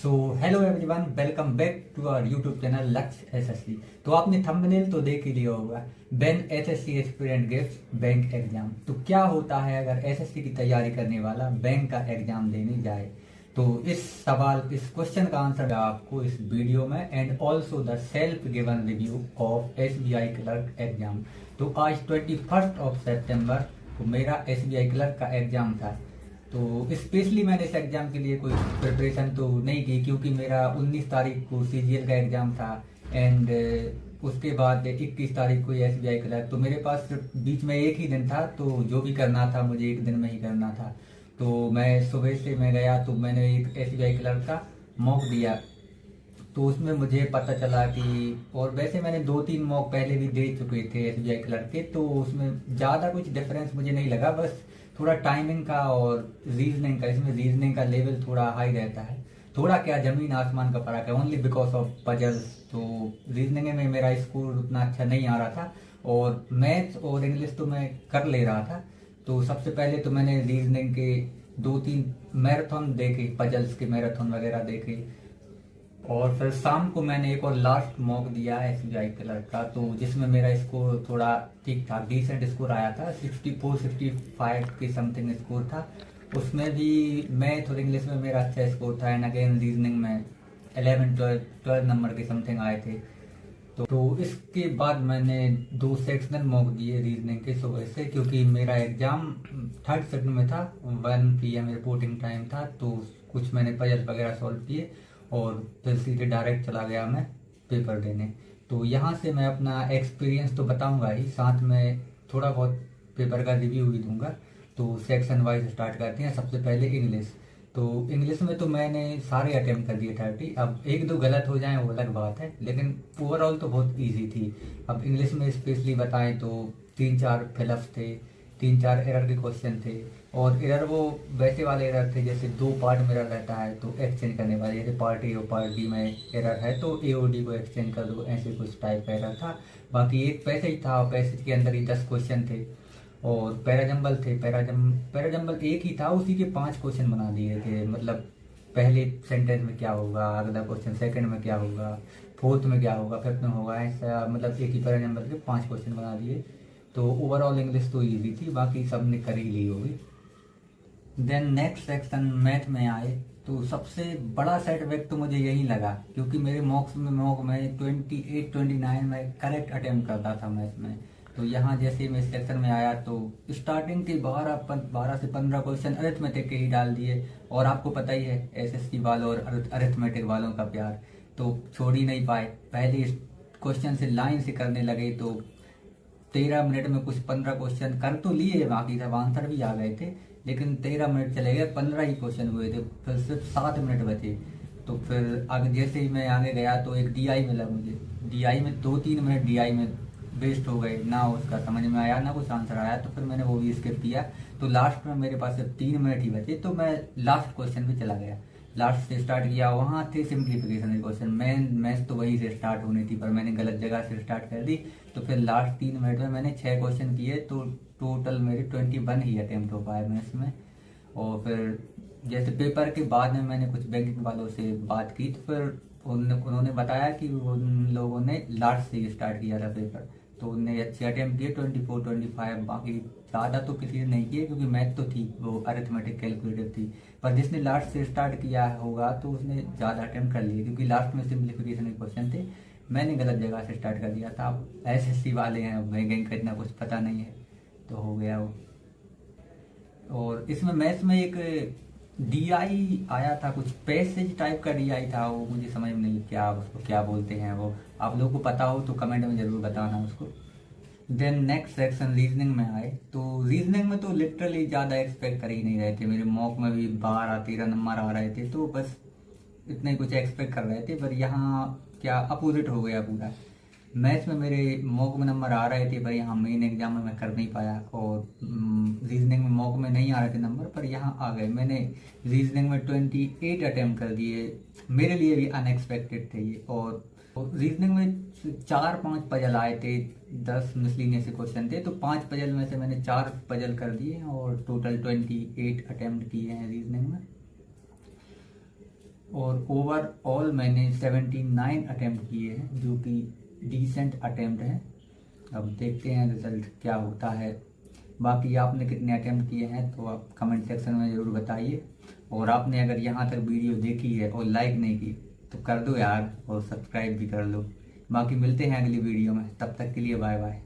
So hello everyone, welcome back to our YouTube channel Lakshya SSC. तो आपने thumbnail तो देख ही लिया होगा, when SSC aspirant gives bank exam. तो क्या होता है अगर एसएससी की तैयारी करने वाला बैंक का एग्जाम देने जाए। तो इस क्वेश्चन का आंसर है आपको इस वीडियो में, and also the self given review of SBI clerk exam. तो आज 21 सितंबर को मेरा एसबीआई क्लर्क का एग्जाम था। तो स्पेशली मैंने इस एग्जाम के लिए कोई प्रिपरेशन तो नहीं की, क्योंकि मेरा 19 तारीख को सीजीएल का एग्जाम था एंड उसके बाद 21 तारीख को एसबीआई क्लर्क। तो मेरे पास सिर्फ बीच में एक ही दिन था, तो जो भी करना था मुझे एक दिन में ही करना था। तो मैं सुबह से मैं गया, तो मैंने एक एसबीआई क्लर्क का मॉक दिया। तो उसमें मुझे पता चला कि, और वैसे मैंने 2-3 मॉक पहले भी दे चुके थे एसबीआई क्लर्क के, तो उसमें ज़्यादा कुछ डिफरेंस मुझे नहीं लगा। बस थोड़ा टाइमिंग का और रीजनिंग का, इसमें रीजनिंग का लेवल थोड़ा हाई रहता है, थोड़ा क्या जमीन आसमान का फर्क है, ओनली बिकॉज ऑफ पजल्स। तो रीजनिंग में मेरा स्कोर उतना अच्छा नहीं आ रहा था, और मैथ्स और इंग्लिश तो मैं कर ले रहा था। तो सबसे पहले तो मैंने रीजनिंग के 2-3 मैराथन देखे, पजल्स के मैराथन वगैरह देखे, और फिर शाम को मैंने एक और लास्ट मॉक दिया एसबीआई क्लर्क का, तो जिसमें मेरा स्कोर थोड़ा ठीक ठाक डिसेंट स्कोर आया था, 64-65 के समथिंग स्कोर था। उसमें भी मैथ और इंग्लिश में मेरा अच्छा स्कोर था, एंड अगेन रीजनिंग में 11-12 नंबर के समथिंग आए थे। तो इसके बाद मैंने 2 सेक्शनल मॉक दिए रीजनिंग के सुबह से, क्योंकि मेरा एग्जाम थर्ड सेक्शन में था, 1 PM रिपोर्टिंग टाइम था। तो कुछ मैंने पजल वगैरह सॉल्व किए और फिर सीधे डायरेक्ट चला गया मैं पेपर देने। तो यहाँ से मैं अपना एक्सपीरियंस तो बताऊंगा ही, साथ में थोड़ा बहुत पेपर का रिव्यू भी दूंगा। तो सेक्शन वाइज स्टार्ट करते हैं। सबसे पहले इंग्लिश। तो इंग्लिश में तो मैंने सारे अटेम्प्ट कर दिए 30। अब 1-2 गलत हो जाएं वो अलग बात है, लेकिन ओवरऑल तो बहुत इजी थी। अब इंग्लिश में स्पेशली बताएं तो 3-4 फिलअप्स थे, 3-4 एरर के क्वेश्चन थे। और एरर वो वैसे वाले एरर थे जैसे 2 पार्ट में एरर रहता है तो एक्सचेंज करने वाले, जैसे पार्ट ए और पार्ट बी में एरर है तो ए और डी को एक्सचेंज कर दो, ऐसे कुछ टाइप का एरर था। बाकी एक पैसेज था, पैसेज के अंदर ही 10 क्वेश्चन थे। और पैराजंबल थे, पैराजंबल एक ही था, उसी के 5 क्वेश्चन बना दिए थे। मतलब पहले सेंटेंस में क्या होगा, अगला क्वेश्चन सेकंड में क्या होगा, फोर्थ में क्या होगा, फिफ्थ में होगा, ऐसा मतलब एक ही पैराजंबल के 5 क्वेश्चन बना दिए। तो ओवरऑल इंग्लिश तो इजी थी, बाकी सब ने कर ही ली होगी। देन नेक्स्ट सेक्शन मैथ में आए, तो सबसे बड़ा सेटबैक तो मुझे यही लगा, क्योंकि मेरे मॉक में 28-29 में करेक्ट अटेम्प्ट करता था मैथ में। तो यहाँ जैसे मैं इस सेक्शन में आया तो स्टार्टिंग के 12 से 15 क्वेश्चन अरिथमेटिक के ही डाल दिए। और आपको पता ही है एसएससी वालों और अरिथमेटिक वालों का प्यार, तो छोड़ ही नहीं पाए। पहले क्वेश्चन से लाइन से करने लगे, तो 13 मिनट में कुछ 15 क्वेश्चन कर तो लिए, बाकी सब आंसर भी आ गए थे, लेकिन 13 मिनट चले गए, 15 ही क्वेश्चन हुए थे, फिर सिर्फ 7 मिनट बचे। तो फिर आगे जैसे ही मैं आगे गया तो एक डीआई मिला मुझे, डीआई में 2-3 मिनट डीआई में वेस्ट हो गए, ना उसका समझ में आया ना कुछ आंसर आया, तो फिर मैंने वो भी स्किप किया। तो लास्ट में मेरे पास सिर्फ 3 मिनट ही बचे, तो मैं लास्ट क्वेश्चन पे चला गया, लास्ट से स्टार्ट किया। वहाँ थे सिंप्लीफिकेशन के क्वेश्चन, मैथ्स तो वहीं से स्टार्ट होनी थी, पर मैंने गलत जगह से स्टार्ट कर दी। तो फिर लास्ट 3 मिनट में मैंने 6 क्वेश्चन किए, तो टोटल मेरे 21 ही अटेम्प्ट हो पाए मैथ्स में। और फिर जैसे पेपर के बाद में मैंने कुछ बैंकिंग वालों से बात की, तो फिर उन्होंने बताया कि उन लोगों ने लास्ट से स्टार्ट किया था पेपर, तो उनने अच्छे अटेम्प्ट किए 24-25। बाकी ज़्यादा तो किसी ने नहीं किए, क्योंकि मैथ तो थी, वो अरिथमेटिक कैलकुलेटर थी। पर जिसने लास्ट से स्टार्ट किया होगा तो उसने ज़्यादा अटेम्प्ट कर लिए, क्योंकि लास्ट में सिंप्लीफिकेशन के क्वेश्चन थे। मैंने गलत जगह से स्टार्ट कर दिया था। अब एसएससी वाले हैं, अब बैंकिंग का इतना कुछ पता नहीं है, तो हो गया वो। और इसमें मैथ्स में एक डीआई आया था, कुछ पैसेज टाइप का डीआई था, वो मुझे समझ में नहीं क्या उसको क्या बोलते हैं वो, आप लोगों को पता हो तो कमेंट में जरूर बताना उसको। देन नेक्स्ट सेक्शन रीजनिंग में आए, तो रीजनिंग में तो लिटरली ज़्यादा एक्सपेक्ट कर ही नहीं रहे थे। मेरे मॉक में भी 12-13 नंबर आ रहे थे, तो बस इतने कुछ एक्सपेक्ट कर रहे थे। पर यहाँ क्या अपोजिट हो गया पूरा। मैथ्स में मेरे मॉक में नंबर आ रहे थे, पर यहाँ मेन एग्जाम में मैं कर नहीं पाया। और रीजनिंग में मॉक में नहीं आ रहे थे नंबर, पर यहाँ आ गए। मैंने रीजनिंग में 28 अटेम्प्ट कर दिए, मेरे लिए भी अनएक्सपेक्टेड थे ये। और रीजनिंग में 4-5 पजल आए थे, 10 मिसलिनियस के क्वेश्चन थे, तो 5 पजल में से मैंने 4 पजल कर दिए, और टोटल 28 अटेम्प्ट किए हैं रीजनिंग में। और ओवरऑल मैंने 79 अटेम्प्ट किए हैं, जो कि डिसेंट अटेम्प्ट हैं। अब देखते हैं रिजल्ट क्या होता है। बाकी आपने कितने अटेम्प्ट किए हैं तो आप कमेंट सेक्शन में ज़रूर बताइए। और आपने अगर यहाँ तक वीडियो देखी है और लाइक नहीं की तो कर दो यार, और सब्सक्राइब भी कर लो। बाकी मिलते हैं अगली वीडियो में, तब तक के लिए बाय बाय।